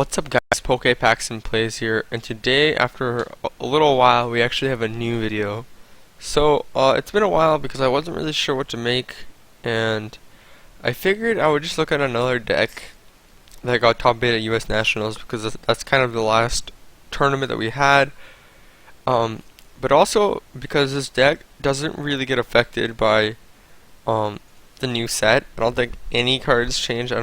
What's up guys, PokePacksNPlays here, and today after a little while we actually have a new video. So it's been a while because I wasn't really sure what to make, and I figured I would just look at another deck that got top 8 at US Nationals because that's kind of the last tournament that we had. But also because this deck doesn't really get affected by the new set. I don't think any cards change.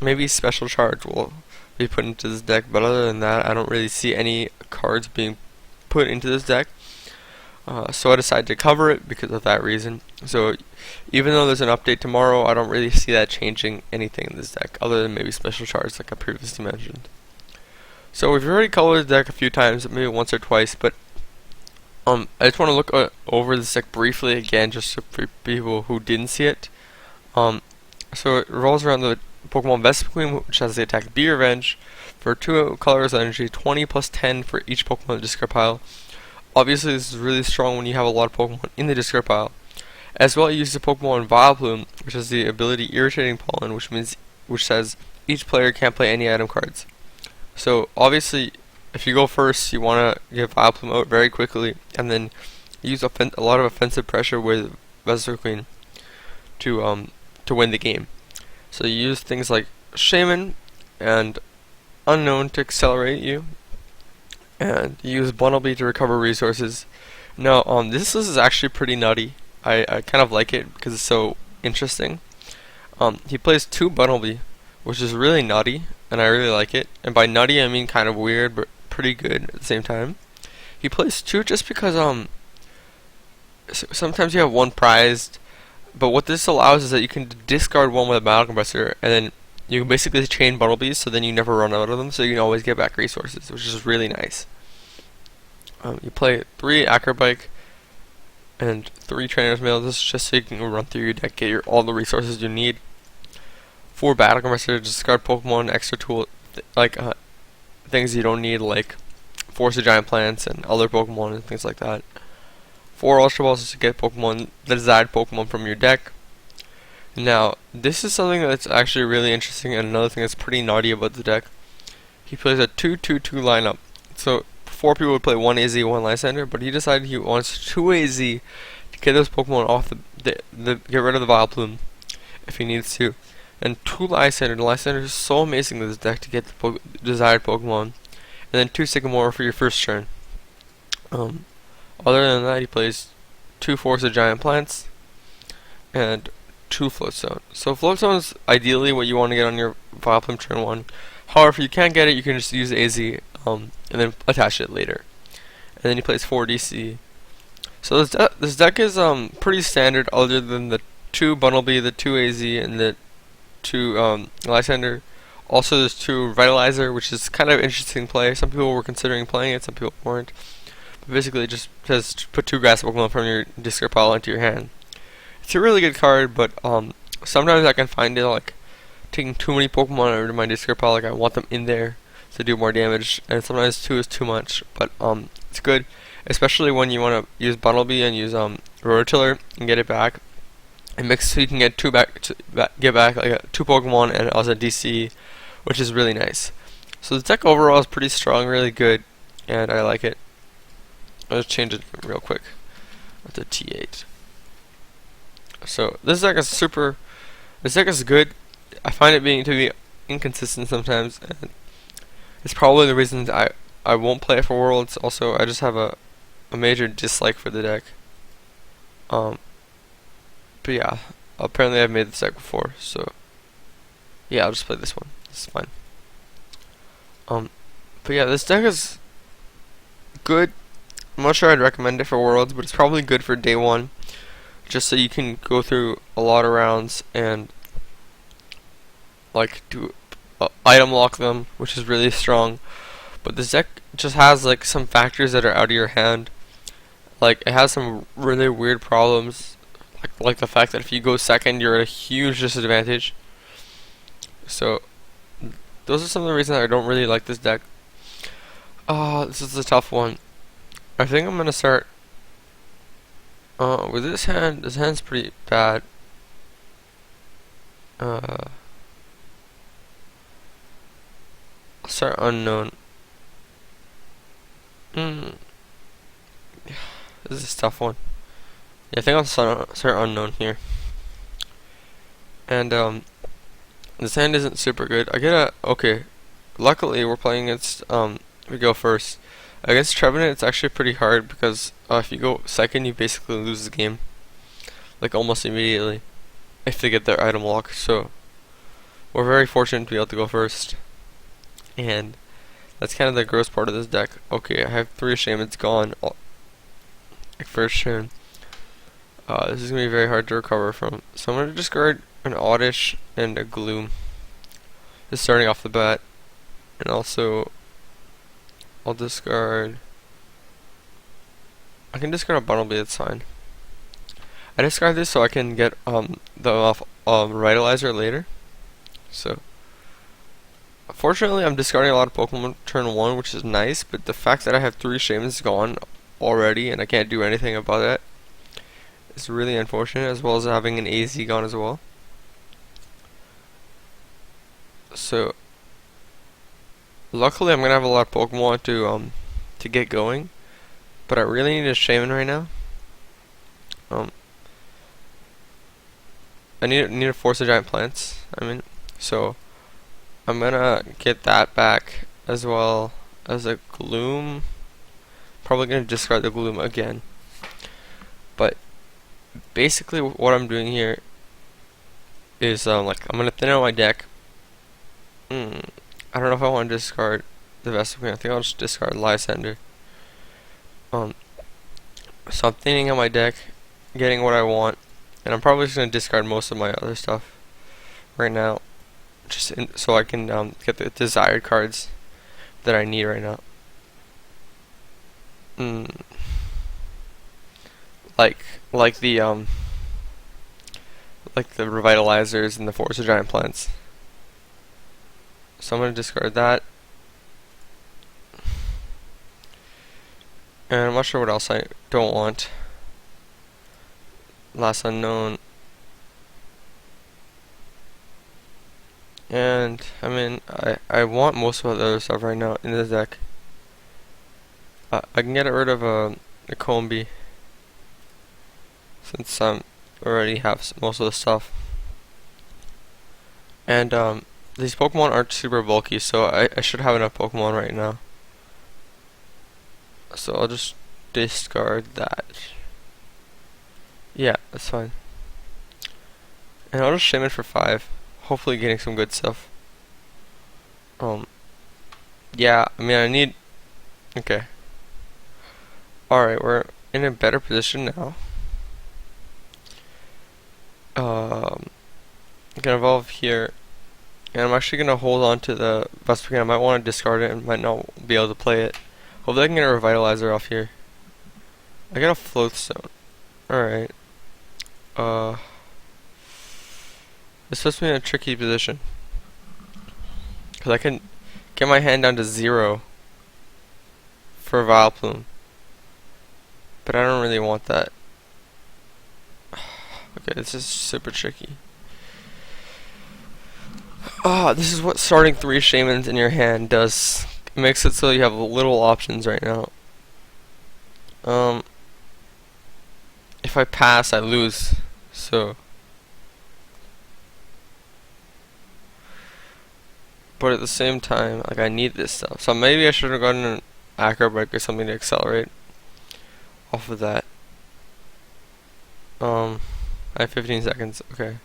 Maybe special charge will be put into this deck, but other than that I don't really see any cards being put into this deck. So I decided to cover it because of that reason. So even though there's an update tomorrow, I don't really see that changing anything in this deck other than maybe special charge like I previously mentioned. So we've already covered the deck a few times, maybe once or twice, but I just want to look over this deck briefly again, just for people who didn't see it. So it revolves around the Pokemon Vespiquen, which has the attack Be Revenge for 2 colors energy, 20 plus 10 for each Pokemon in the discard pile. Obviously this is really strong when you have a lot of Pokemon in the discard pile. As well, it uses the Pokemon Vileplume, which has the ability Irritating Pollen, which says each player can't play any item cards. So obviously if you go first, you want to get Vileplume out very quickly and then use a lot of offensive pressure with Vespiquen to win the game. So you use things like Shaman and Unknown to accelerate you, and you use Bumpy to recover resources. Now, this is actually pretty nutty. I kind of like it because it's so interesting. He plays 2 Bumpy, which is really nutty, and I really like it. And by nutty, I mean kind of weird, but pretty good at the same time. He plays 2 just because sometimes you have 1 prized. But what this allows is that you can discard 1 with a Battle Compressor, and then you can basically chain Bumblebees, so then you never run out of them, so you can always get back resources, which is really nice. You play 3 Acrobike and 3 Trainer's Mail. This is just so you can run through your deck, get all the resources you need. 4 Battle Compressor, discard Pokemon, extra tool, things you don't need, like Force of Giant Plants and other Pokemon and things like that. 4 Ultra Balls to get the desired Pokemon from your deck. Now, this is something that's actually really interesting, and another thing that's pretty naughty about the deck. He plays a 2-2-2 lineup. So, 4 people would play 1 AZ, 1 Lysander, but he decided he wants 2 AZ to get those Pokemon off get rid of the Vileplume if he needs to. And 2 Lysander. The Lysander is so amazing in this deck to get the desired Pokemon. And then 2 Sycamore for your first turn. Other than that, he plays 2 Force of Giant Plants and 2 Float Stone. So Float Stone is ideally what you want to get on your Vileplume turn 1. However, if you can't get it, you can just use AZ and then attach it later. And then he plays 4 DC. So this deck is pretty standard, other than the 2 Bunnelby, the 2 AZ, and the 2 Lysander. Also, there's 2 Vitalizer, which is kind of interesting play. Some people were considering playing it, some people weren't. But basically, it just says put 2 grass Pokemon from your discard pile into your hand. It's a really good card, but sometimes I can find it like taking too many Pokemon out of my discard pile. Like I want them in there to do more damage, and sometimes 2 is too much. But it's good, especially when you want to use Bunnelby and use Rototiller and get it back. It makes so you can get get back like 2 Pokemon and also DC, which is really nice. So the deck overall is pretty strong, really good, and I like it. I'll just change it real quick to T8. So this deck is good. I find it to be inconsistent sometimes, and it's probably the reason I won't play it for Worlds. Also, I just have a major dislike for the deck. But yeah, apparently I've made this deck before, so yeah, I'll just play this one. It's fine. But yeah, this deck is good. I'm not sure I'd recommend it for Worlds, but it's probably good for day 1, just so you can go through a lot of rounds and like do item lock them, which is really strong. But this deck just has like some factors that are out of your hand. Like it has some really weird problems, like the fact that if you go second, you're at a huge disadvantage. So those are some of the reasons I don't really like this deck. This is a tough one. I think I'm gonna start with this hand. This hand's pretty bad. I'll start unknown. This is a tough one. Yeah, I think I'll start unknown here. And this hand isn't super good. I get a okay. Luckily, we're playing against we go first. Against Trevenant, it's actually pretty hard because if you go second, you basically lose the game, like almost immediately, if they get their item lock. So we're very fortunate to be able to go first, and that's kind of the gross part of this deck. Okay, I have 3 Shamans gone. Like first turn. This is gonna be very hard to recover from. So I'm gonna discard an Oddish and a Gloom. Just starting off the bat, and also I'll discard. I can discard a Bumpy. It's fine. I discard this so I can get the Revitalizer later. So fortunately, I'm discarding a lot of Pokemon turn 1, which is nice. But the fact that I have 3 Shamans gone already and I can't do anything about that is really unfortunate, as well as having an AZ gone as well. So luckily, I'm gonna have a lot of Pokemon to get going, but I really need a Shaman right now. I need to force the giant plants. So I'm gonna get that back as well as a Gloom. Probably gonna discard the Gloom again. But basically, what I'm doing here is like I'm gonna thin out my deck. I don't know if I want to discard the Vespiquen. I think I'll just discard Lysander. So I'm thinning out my deck, getting what I want, and I'm probably just gonna discard most of my other stuff right now, just so I can get the desired cards that I need right now. Like the Revitalizers and the Force of Giant Plants. So I'm gonna discard that. And I'm not sure what else I don't want. Last unknown. And I want most of the other stuff right now in the deck. I can get rid of a Combi, since I already have most of the stuff. And these Pokemon aren't super bulky, so I should have enough Pokemon right now. So I'll just discard that. Yeah, that's fine. And I'll just Shaman for 5. Hopefully getting some good stuff. Yeah, I need... Okay. Alright, we're in a better position now. I'm gonna evolve here. And I'm actually gonna hold on to the Vespiquen. I might want to discard it and might not be able to play it. Hopefully I can get a Revitalizer off here. I got a Float Stone. Alright. This puts me in a tricky position, because I can get my hand down to 0 for Vileplume, but I don't really want that. Okay, this is super tricky. This is what starting 3 Shamans in your hand does. It makes it so you have little options right now. If I pass, I lose. So, but at the same time, like, I need this stuff. So maybe I should have gotten an Acro Break or something to accelerate off of that. I have 15 seconds. Okay.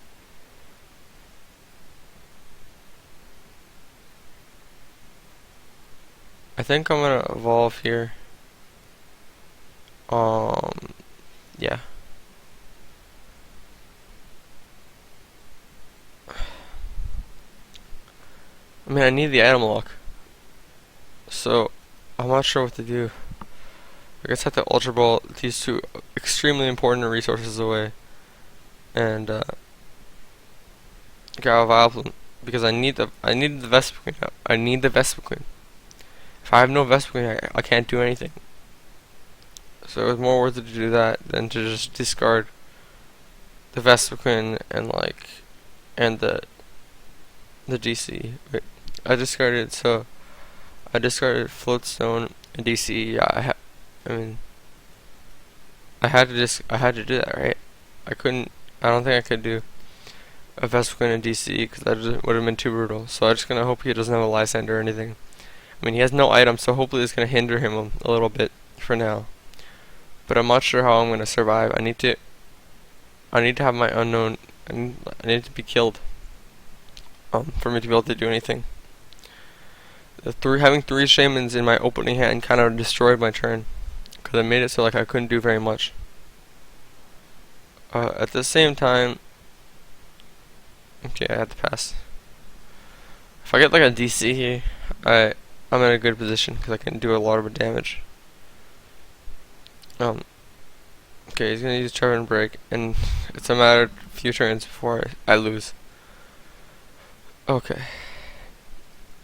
I think I'm gonna evolve here. Yeah. I need the item lock, so I'm not sure what to do. I guess I have to Ultra Ball these 2 extremely important resources away, and grab a Vileplume, because I need the Vespiquen. I need the Vespiquen. If I have no Vespiquen, I can't do anything. So it's more worth it to do that than to just discard the Vespiquen and the DC. Wait, I discarded it, so I discarded Floatstone and DC. Yeah, I mean, I had to do that, right? I don't think I could do a Vespiquen in DC because that would have been too brutal. So I'm just gonna hope he doesn't have a Lysander or anything. I mean, he has no items, so hopefully it's gonna hinder him a little bit for now. But I'm not sure how I'm gonna survive. I need to have my unknown. I need to be killed. For me to be able to do anything. Having 3 shamans in my opening hand kind of destroyed my turn because I made it so like I couldn't do very much. At the same time, okay, I had to pass. If I get like a DC here, I'm in a good position because I can do a lot of damage. Okay, he's gonna use Trevor and break, and it's a matter of a few turns before I lose. Okay.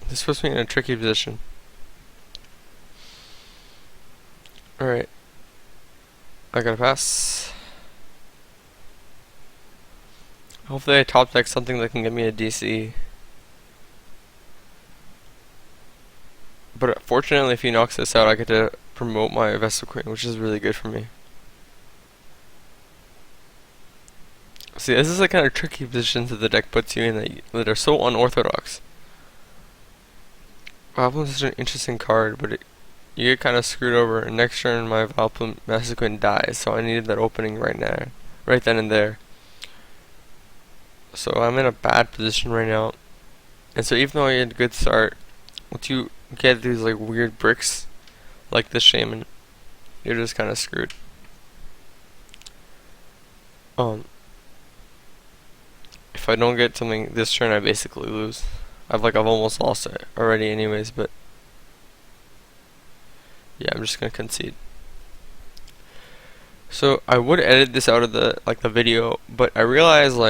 This puts me in a tricky position. Alright. I gotta pass. Hopefully I top deck something that can get me a DC. But fortunately, if he knocks this out, I get to promote my Vespiquen, which is really good for me. See, this is the kind of tricky positions that the deck puts you in that are so unorthodox. Vileplume is such an interesting card, but you get kind of screwed over. And next turn, my Vileplume Vespiquen dies, so I needed that opening right then and there. So I'm in a bad position right now. And so even though I had a good start, once you get these like weird bricks, like this shaman, you're just kind of screwed. If I don't get something this turn, I basically lose. I've almost lost it already anyways, but yeah, I'm just gonna concede. So I would edit this out of the video, but I realized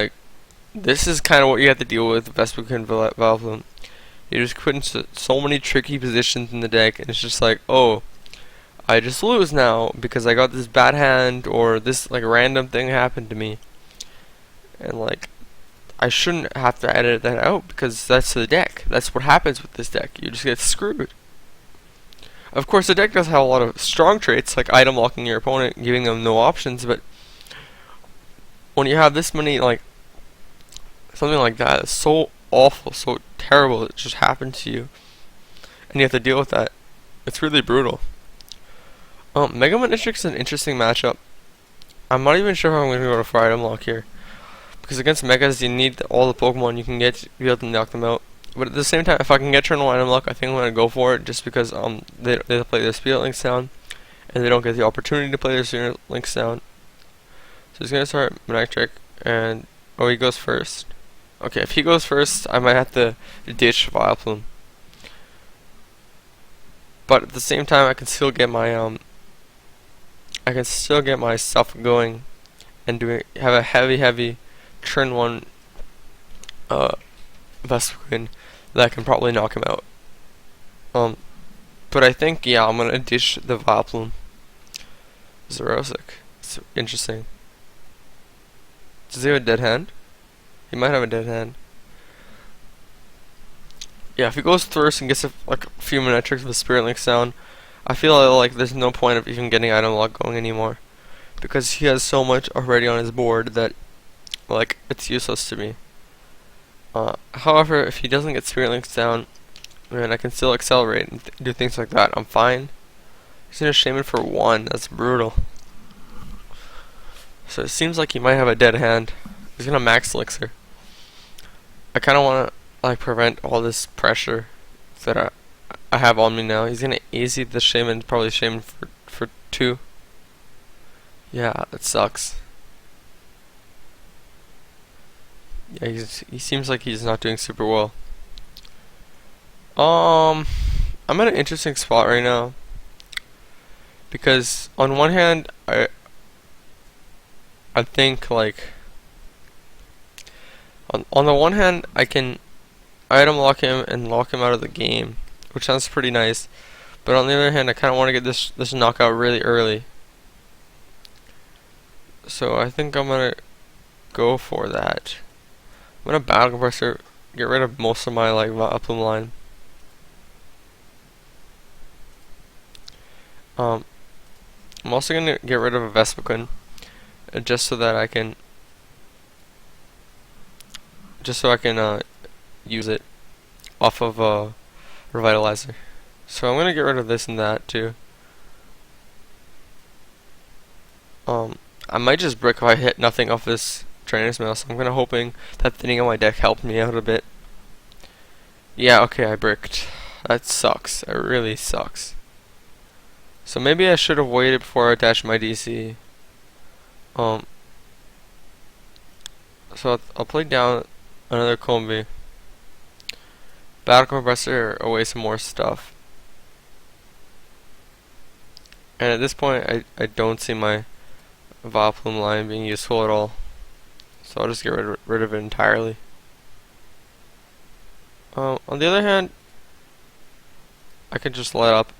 this is kind of what you have to deal with Vespiquen Vileplume. You're just put into so many tricky positions in the deck, and it's just like, oh, I just lose now because I got this bad hand or this random thing happened to me, and I shouldn't have to edit that out because that's the deck. That's what happens with this deck. You just get screwed. Of course, the deck does have a lot of strong traits, like item locking your opponent, giving them no options, but when you have this many, something like that, it's so awful, so terrible that it just happened to you, and you have to deal with that. It's really brutal. Mega Matrix is an interesting matchup. I'm not even sure how I'm going to go to for item lock here. Because against Megas, you need all the Pokemon you can get to be able to knock them out. But at the same time, if I can get turn 1 item lock, I think I'm going to go for it just because they play their Spirit Link down, and they don't get the opportunity to play their Spirit Link down. So he's going to start Manectric, and oh, he goes first. Okay, if he goes first, I might have to ditch Vileplume. But at the same time, I can still get my stuff going and have a heavy turn 1 Vespiquen that can probably knock him out. But I think, yeah, I'm gonna ditch the Vileplume. Zerosic. It's interesting. Does he have a dead hand? He might have a dead hand. Yeah, if he goes first and gets a few Manectrics with a Spirit Link down, I feel like there's no point of even getting item lock going anymore, because he has so much already on his board that it's useless to me. However, if he doesn't get Spirit Links down, I can still accelerate and do things like that. I'm fine. He's gonna Shaman for 1. That's brutal. So it seems like he might have a dead hand. He's gonna max Elixir. I kind of want to prevent all this pressure that I have on me now. He's gonna easy the Shaman, probably Shaman for 2. Yeah, that sucks. Yeah, he seems like he's not doing super well. I'm in an interesting spot right now, because on one hand, I think on the one hand I can item lock him and lock him out of the game, which sounds pretty nice. But on the other hand, I kind of want to get this knockout really early. So I think I'm gonna go for that. I'm gonna Battle Compressor, get rid of most of my Vileplume line. Um, I'm also gonna get rid of a Vespiquen, just so that I can, use it off of Revitalizer. So I'm gonna get rid of this and that too. I might just brick if I hit nothing off this trainer's mail, so I'm kinda hoping that thinning on my deck helped me out a bit. Yeah, okay, I bricked. That sucks. It really sucks. So maybe I should have waited before I attached my DC. So I'll play down another Combi. Battle Compressor away some more stuff. And at this point, I don't see my Vileplume line being useful at all. So I'll just get rid of it entirely. On the other hand, I could just let up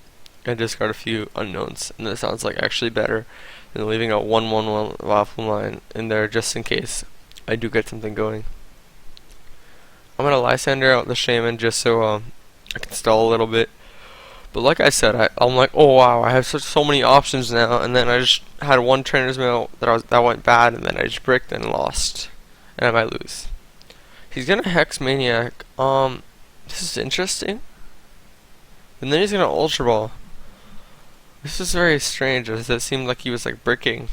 and discard a few unknowns, and that sounds like actually better than leaving a 1-1-1 Vileplume line in there just in case I do get something going. I'm gonna Lysander out the Shaman just so I can stall a little bit. But like I said, I'm like, oh wow, I have so many options now, and then I just had one trainer's mail that went bad, and then I just bricked and lost, and I might lose. He's gonna Hex Maniac. This is interesting. And then he's gonna Ultra Ball. This is very strange, as it seemed like he was like bricking.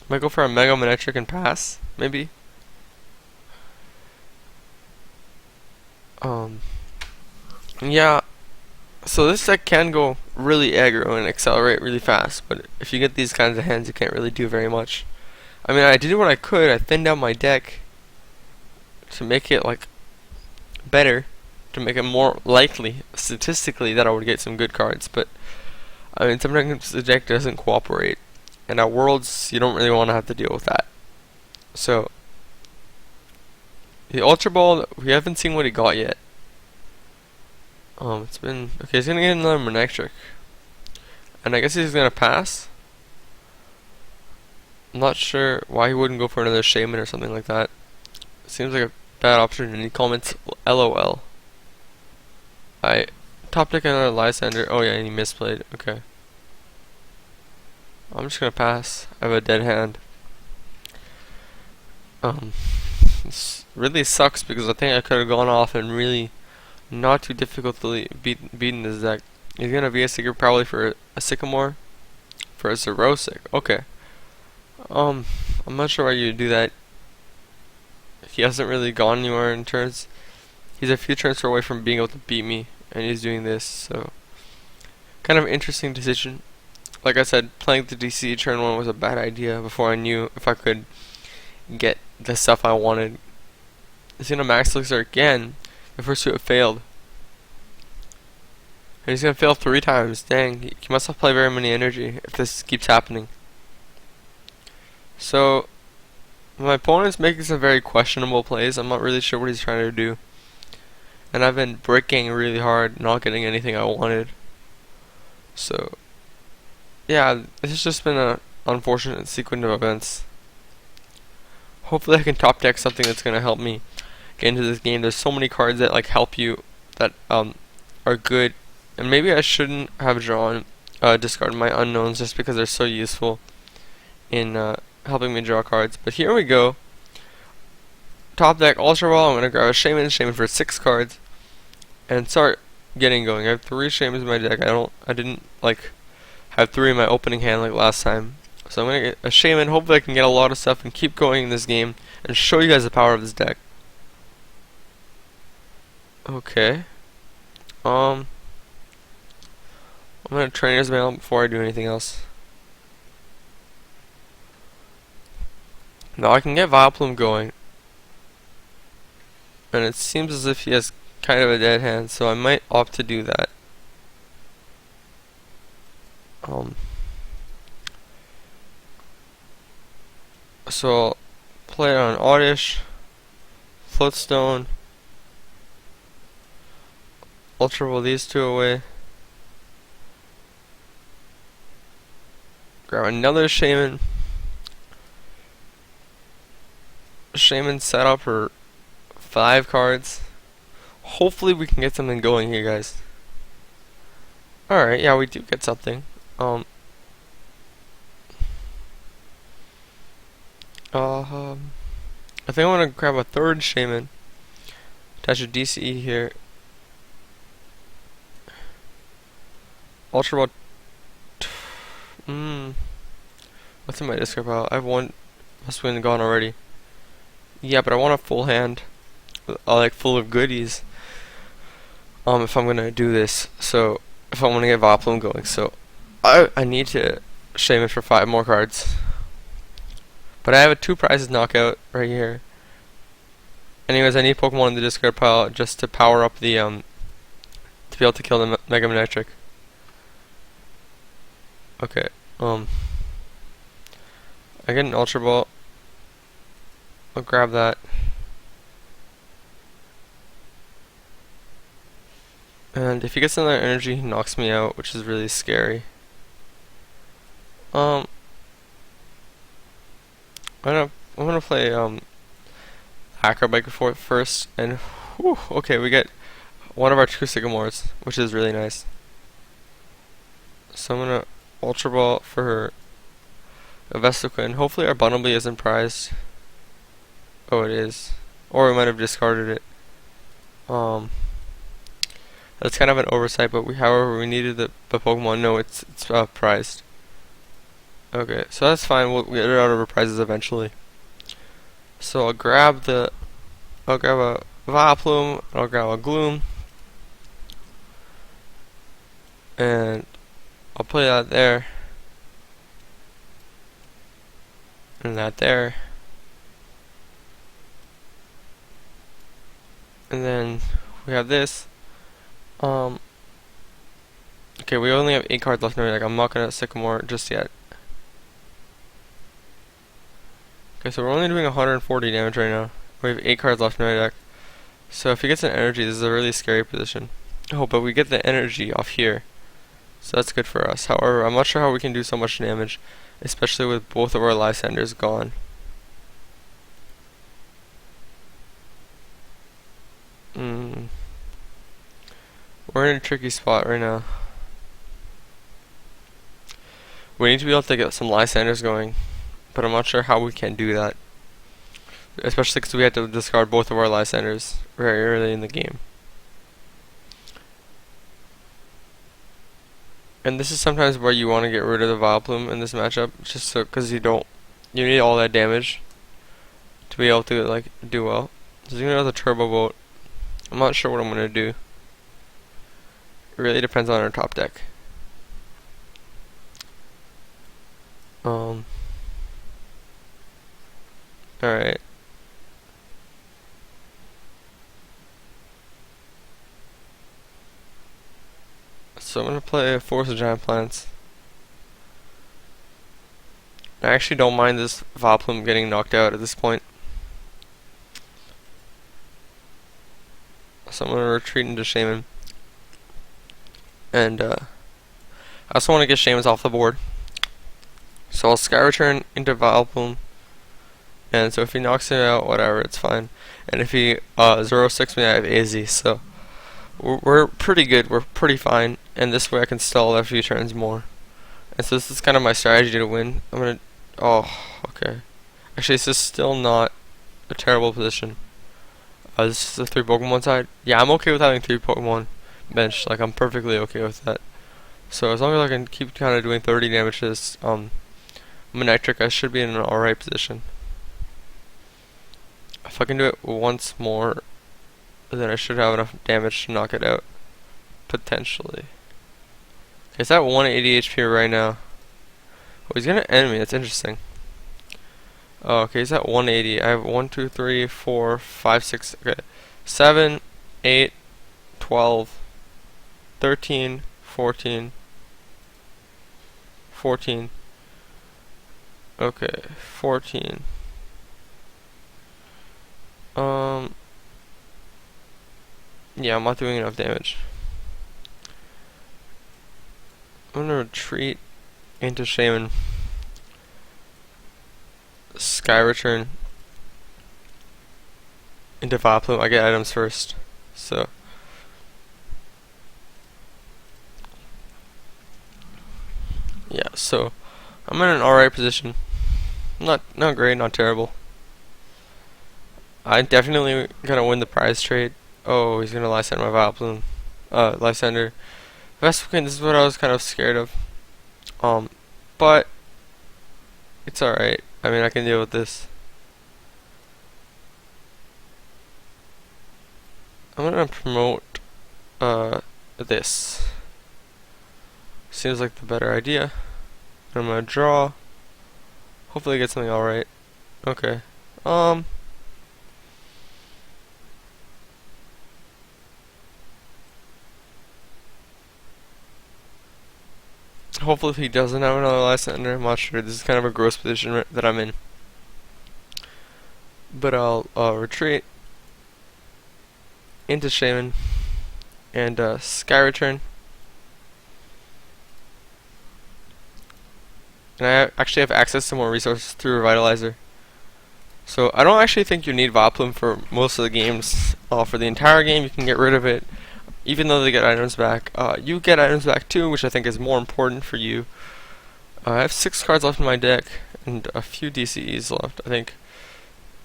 Might go for a Mega Manetric and pass, maybe. Yeah. So this deck can go really aggro and accelerate really fast, but if you get these kinds of hands, you can't really do very much. I mean, I did what I could. I thinned out my deck to make it like better, to make it more likely statistically that I would get some good cards. But I mean, sometimes the deck doesn't cooperate, and at Worlds you don't really want to have to deal with that. So the Ultra Ball, we haven't seen what he got yet. It's been okay. He's gonna get another Manectric, and I guess he's gonna pass. I'm not sure why he wouldn't go for another Shaman or something like that. Seems like a bad option, and he comments LOL. I top deck another Lysander. Oh yeah, and he misplayed. Okay. I'm just gonna pass. I have a dead hand. This really sucks because I think I could have gone off and really not too difficultly beaten this deck. He's gonna be a Seeker probably for a Sycamore, for a Zerosic. Okay. I'm not sure why you do that. He hasn't really gone anywhere in turns. He's a few turns away from being able to beat me, and he's doing this. So, kind of interesting decision. Like I said, playing the DC turn 1 was a bad idea before I knew if I could get the stuff I wanted. He's gonna Max Elixir again. The first two have failed. And he's gonna fail 3 times. Dang, he must not play very many energy if this keeps happening. So, my opponent's making some very questionable plays. I'm not really sure what he's trying to do. And I've been bricking really hard, not getting anything I wanted. So, yeah, this has just been an unfortunate sequence of events. Hopefully I can top deck something that's gonna help me get into this game. There's so many cards that like help you that are good, and maybe I shouldn't have drawn discarded my unknowns just because they're so useful in helping me draw cards. But here we go. Top deck Ultra Ball. I'm gonna grab a Shaman for 6 cards and start getting going. I have 3 Shamans in my deck. I didn't like have 3 in my opening hand like last time. So I'm gonna get a Shaman. Hopefully I can get a lot of stuff and keep going in this game and show you guys the power of this deck. Okay. I'm gonna Trainer's Mail before I do anything else. Now I can get Vileplume going, and it seems as if he has kind of a dead hand, so I might opt to do that. So I'll play it on Oddish, Floatstone, Ultra Ball these 2 away. Grab another Shaman. Shaman set up for 5 cards. Hopefully we can get something going here, guys. Alright, yeah, we do get something. Um, I think I want to grab a third shaman. Attach a DCE here. Ultra Ball. What's in my discard pile? I have one Vespiquen gone already. Yeah, but I want a full hand, like full of goodies. If I'm gonna do this, so if I want to get Vileplume going, so I need to shaman for 5 more cards. But I have a 2 prizes knockout right here. Anyways, I need Pokemon in the discard pile just to power up the to be able to kill the Mega Manectric. Okay. I get an Ultra Ball. I'll grab that. And if he gets another energy, he knocks me out, which is really scary. I'm gonna play Acrobike for first, and whew, okay, we get one of our 2 Sycamores, which is really nice. So I'm gonna Ultra Ball for a Vespiquen. Hopefully our Bunnelby isn't prized. Oh, it is. Or we might have discarded it. That's kind of an oversight, but however, we needed the Pokemon. No, it's prized. Okay, so that's fine. We'll get it out of our prizes eventually. So I'll grab a Vileplume. I'll grab a Gloom, and I'll play that there, and that there, and then we have this. Okay, we only have 8 cards left in our deck. I'm not gonna Sycamore just yet. Okay, so we're only doing 140 damage right now. We have 8 cards left in our deck. So if he gets an energy, this is a really scary position. Oh, but we get the energy off here. So that's good for us. However, I'm not sure how we can do so much damage, especially with both of our Lysanders gone. We're in a tricky spot right now. We need to be able to get some Lysanders going, but I'm not sure how we can do that. Especially because we had to discard both of our Lysanders very early in the game. And this is sometimes where you want to get rid of the Vileplume in this matchup, just so because you need all that damage to be able to like do well. So you're gonna have the Turbo Bolt. I'm not sure what I'm gonna do. It really depends on our top deck. Alright. So I'm gonna play a Force of Giant Plants. I actually don't mind this Vileplume getting knocked out at this point. So I'm gonna retreat into Shaman. And I also want to get Shamans off the board. So I'll Sky Return into Vileplume. And so if he knocks it out, whatever, it's fine. And if he 0-6 me, I have AZ. So we're pretty good. We're pretty fine. And this way I can stall a few turns more. And so this is kind of my strategy to win. I'm gonna... Oh, okay. Actually, this is still not a terrible position. This is the 3 Pokemon side. Yeah, I'm okay with having 3 Pokemon bench. Like, I'm perfectly okay with that. So as long as I can keep kind of doing 30 damage to this Manectric, I should be in an alright position. If I can do it once more, then I should have enough damage to knock it out. Potentially. Okay, it's at 180 HP right now. Oh, he's gonna end me. That's interesting. Oh, okay, he's at 180. I have 1, 2, 3, 4, 5, 6. Okay, 7, 8, 12, 13, 14, 14. Okay, 14. Yeah, I'm not doing enough damage. I'm gonna retreat into Shaman. Sky Return into Vileplume. I get items first, so So I'm in an alright position. Not great, not terrible. I'm definitely gonna win the prize trade. Oh, he's gonna Lysander my Vileplume. Lysander. Vespiquen, this is what I was kind of scared of. But it's alright. I mean, I can deal with this. I'm gonna promote this. Seems like the better idea. I'm gonna draw. Hopefully get something alright. Okay. Hopefully if he doesn't have another Lysander, I'm not sure. This is kind of a gross position that I'm in. But I'll retreat into Shaman and Sky Return. And I actually have access to more resources through Revitalizer. So I don't actually think you need Vileplume for most of the games. For the entire game you can get rid of it, even though they get items back. You get items back too, which I think is more important for you. I have 6 cards left in my deck, and a few DCEs left. I think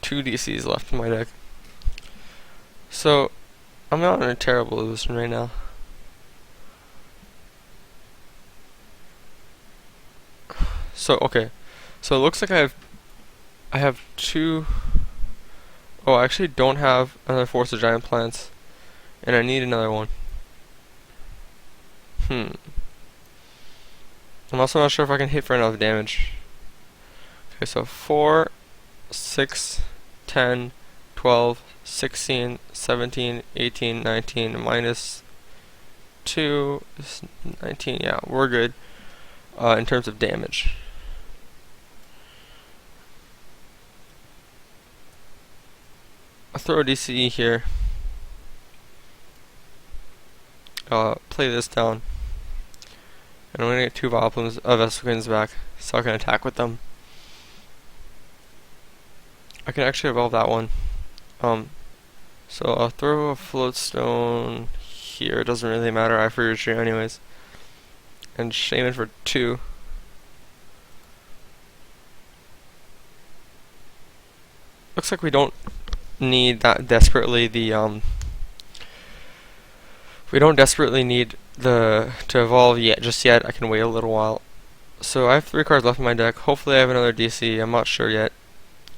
2 DCEs left in my deck. So I'm not in a terrible position right now. So okay, so it looks like I have 2. Oh, I actually don't have another Force of Giant Plants, and I need another one. I'm also not sure if I can hit for enough damage. Okay, so 4, 6, 10, 12, 16, 17, 18, 19, minus 2 is 19. Yeah, we're good in terms of damage. I'll throw a DCE here. Play this down. And I'm gonna get 2 Vileplumes of Vespiquens back, so I can attack with them. I can actually evolve that one. So I'll throw a Floatstone here. It doesn't really matter. I have free retreat anyways. And Shaman for 2. Looks like we don't need that desperately we don't desperately need to evolve just yet. I can wait a little while. So I have 3 cards left in my deck. Hopefully I have another DC. I'm not sure yet,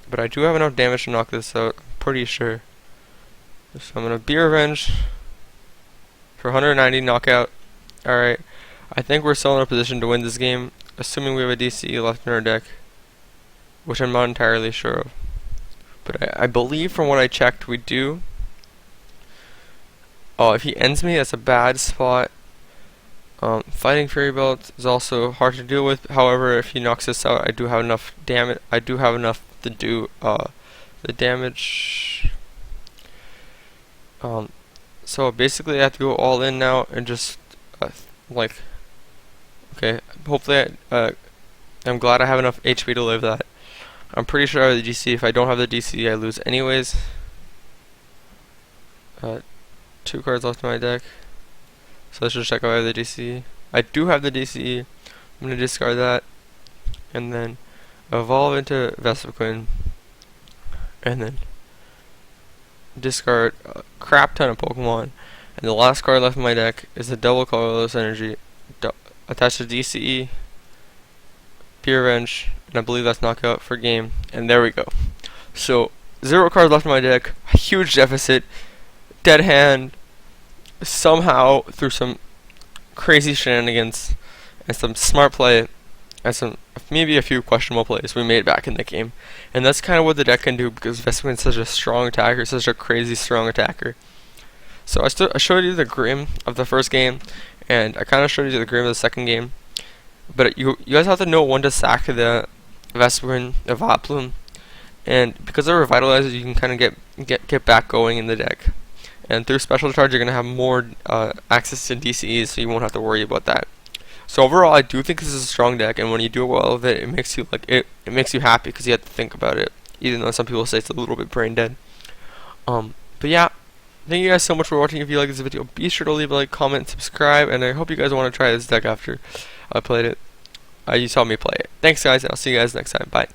but I do have enough damage to knock this out. I'm pretty sure. So I'm gonna Be Revenge for 190 knockout. Alright, I think we're still in a position to win this game, assuming we have a DC left in our deck, which I'm not entirely sure of. But I believe from what I checked we do. Oh, if he ends me, that's a bad spot. Fighting Fury Belt is also hard to deal with. However, if he knocks this out, I do have enough damage. I do have enough to do the damage. So basically, I have to go all in now and just like. Okay, hopefully, I'm glad I have enough HP to live that. I'm pretty sure I have the DC. If I don't have the DC, I lose anyways. 2 cards left in my deck. So let's just check if I have the DC. I do have the DC. I'm going to discard that. And then evolve into Vespiquen. And then discard a crap ton of Pokemon. And the last card left in my deck is a double colorless energy. Attached to DCE. Be Revenge. And I believe that's knockout for game. And there we go. So 0 cards left in my deck. A huge deficit. Dead hand. Somehow, through some crazy shenanigans and some smart play and some maybe a few questionable plays, we made back in the game. And that's kind of what the deck can do, because Vespiquen is such a strong attacker, such a crazy strong attacker. So I showed you the Grim of the first game, and I kind of showed you the Grim of the second game. But you guys have to know when to sack the Vespiquen, the Vileplume, and because of Revitalizer, you can kind of get back going in the deck. And through Special Charge, you're going to have more access to DCEs, so you won't have to worry about that. So overall, I do think this is a strong deck, and when you do well with it, it makes you it makes you happy because you have to think about it, even though some people say it's a little bit brain dead. But yeah, thank you guys so much for watching. If you like this video, be sure to leave a like, comment, subscribe, and I hope you guys want to try this deck after I played it. you saw me play it. Thanks guys, and I'll see you guys next time. Bye.